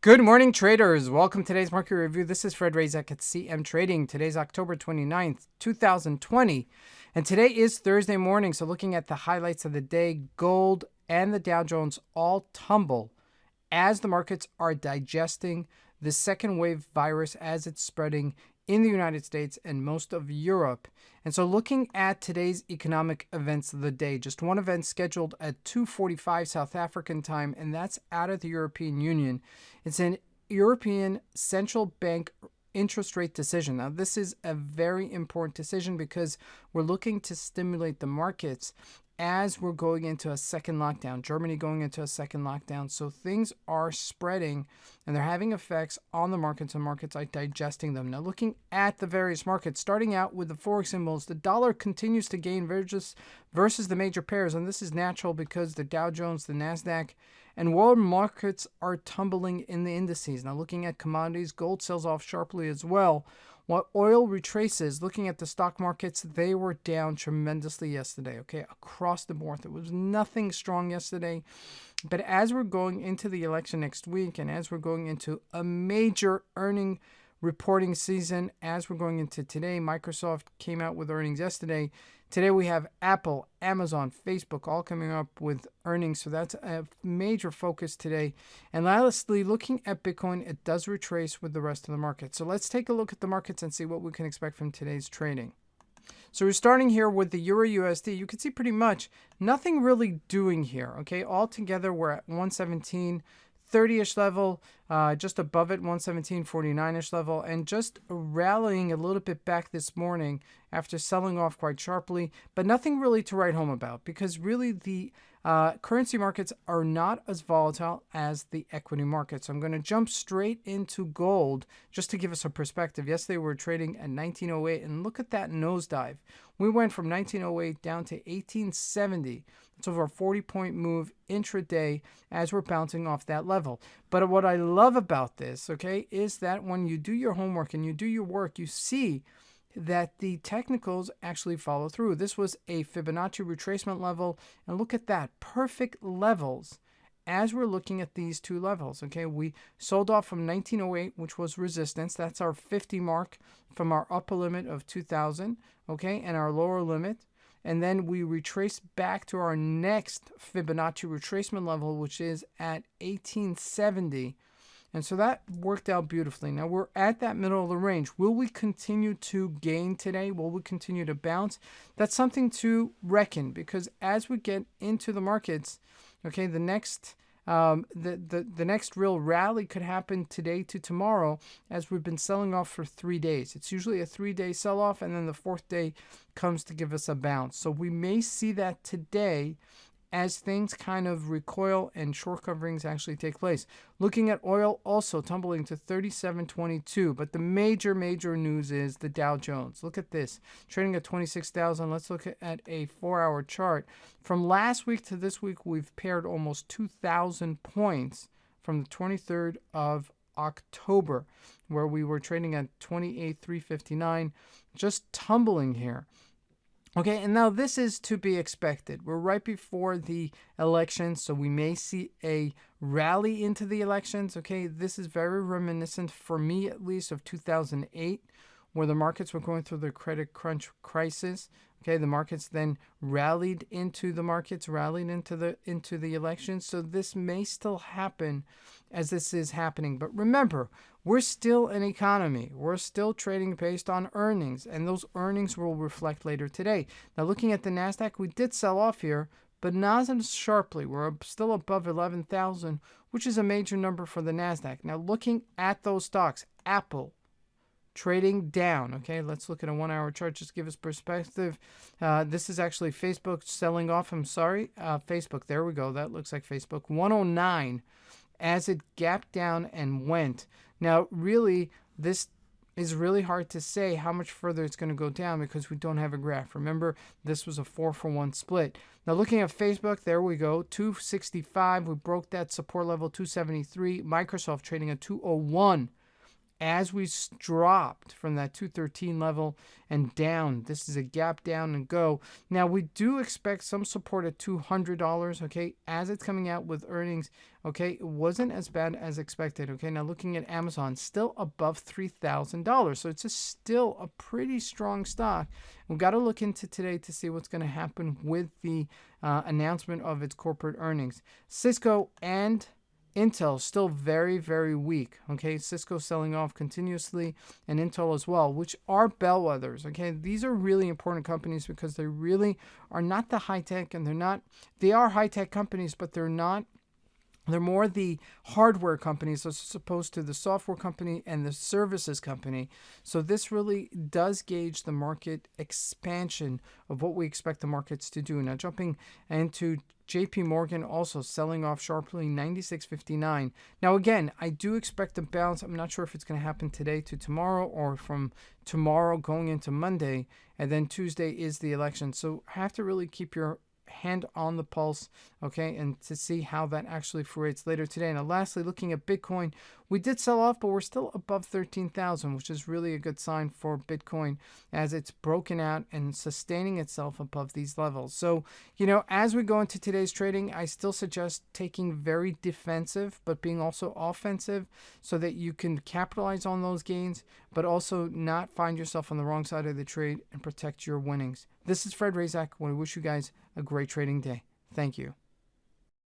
Good morning, traders. Welcome to today's market review. This is Fred Razak at CMtrading. Today's October 29th, 2020. And today is Thursday morning. So looking at the highlights of the day, gold and the Dow Jones all tumble as the markets are digesting the second wave virus as it's spreading in the United States and most of Europe. And so looking at today's economic events of the day, just one event scheduled at 2:45 South African time, and that's out of the European Union. It's an European Central Bank interest rate decision. Now, this is a very important decision because we're looking to stimulate the markets as we're going into a second lockdown, Germany going into a second lockdown. So things are spreading and they're having effects on the markets, and markets are digesting them. Now, looking at the various markets, starting out with the Forex symbols, the dollar continues to gain versus the major pairs. And this is natural because the Dow Jones, the Nasdaq, and world markets are tumbling in the indices. Now, looking at commodities, gold sells off sharply as well. While oil retraces, looking at the stock markets, they were down tremendously yesterday, okay, across the board. There was nothing strong yesterday. But as we're going into the election next week, and as we're going into a major earning reporting season, as we're going into today, Microsoft came out with earnings yesterday. Today we have Apple, Amazon, Facebook all coming up with earnings. So that's a major focus today. And lastly, looking at Bitcoin, it does retrace with the rest of the market. So let's take a look at the markets and see what we can expect from today's trading. So we're starting here with the Eur Usd. You can see pretty much nothing really doing here. Okay, altogether we're at 117.30-ish level, just above it, 117.49-ish level, and just rallying a little bit back this morning after selling off quite sharply, but nothing really to write home about because really the currency markets are not as volatile as the equity market. So I'm going to jump straight into gold just to give us a perspective. Yesterday we were trading at 1908, and look at that nosedive. We went from 1908 down to 1870. It's over a 40-point move intraday as we're bouncing off that level. But what I love about this, okay, is that when you do your homework and you do your work, you see that the technicals actually follow through. This was a Fibonacci retracement level, and look at that, perfect levels as we're looking at these two levels. Okay, we sold off from 1908, which was resistance. That's our 50 mark from our upper limit of 2000, okay, and our lower limit. And then we retrace back to our next Fibonacci retracement level, which is at 1870. And so that worked out beautifully. Now we're at that middle of the range. Will we continue to gain today? Will we continue to bounce? That's something to reckon, because as we get into the markets, okay, the next real rally could happen today to tomorrow, as we've been selling off for 3 days. It's usually a 3-day sell-off, and then the fourth day comes to give us a bounce. So we may see that today as things kind of recoil and short coverings actually take place. Looking at oil, also tumbling to 37.22. But the major news is the Dow Jones. Look at this, trading at 26,000. Let's look at a 4-hour chart. From last week to this week, we've paired almost 2,000 points from the 23rd of October, where we were trading at 28,359, just tumbling here. Okay, and now this is to be expected. We're right before the elections, so we may see a rally into the elections. Okay, this is very reminiscent, for me at least, of 2008, where the markets were going through the credit crunch crisis. Okay, the markets then rallied into the elections. So this may still happen as this is happening. But remember, we're still an economy. We're still trading based on earnings, and those earnings will reflect later today. Now, looking at the Nasdaq, we did sell off here, but not as sharply. We're still above 11,000, which is a major number for the Nasdaq. Now, looking at those stocks, Apple trading down. Okay, let's look at a 1-hour chart just to give us perspective. This is actually Facebook selling off. Facebook. There we go. That looks like Facebook. 109 as it gapped down and went. Now, really, this is really hard to say how much further it's going to go down because we don't have a graph. Remember, this was a 4-for-1 split. Now, looking at Facebook, there we go, 265. We broke that support level, 273. Microsoft trading at 201. as we dropped from that 213 level and down. This is a gap down and go. Now, we do expect some support at $200, okay, as it's coming out with earnings. Okay, it wasn't as bad as expected. Okay, now looking at Amazon, still above $3,000. So it's just still a pretty strong stock. We've got to look into today to see what's going to happen with the announcement of its corporate earnings. Cisco and Intel still very, very weak. Okay, Cisco selling off continuously, and Intel as well, which are bellwethers. Okay, these are really important companies because they really are not the high tech, and they are high tech companies, but they're not. They're more the hardware companies as opposed to the software company and the services company. So this really does gauge the market expansion of what we expect the markets to do. Now jumping into JP Morgan also selling off sharply, 96.59. Now again, I do expect a bounce. I'm not sure if it's going to happen today to tomorrow or from tomorrow going into Monday. And then Tuesday is the election. So have to really keep your hand on the pulse, okay, and to see how that actually fruits later today. Now lastly, looking at Bitcoin, we did sell off, but we're still above 13,000, which is really a good sign for Bitcoin as it's broken out and sustaining itself above these levels. So, as we go into today's trading, I still suggest taking very defensive, but being also offensive so that you can capitalize on those gains, but also not find yourself on the wrong side of the trade and protect your winnings. This is Fred Razak. I want to wish you guys a great trading day. Thank you.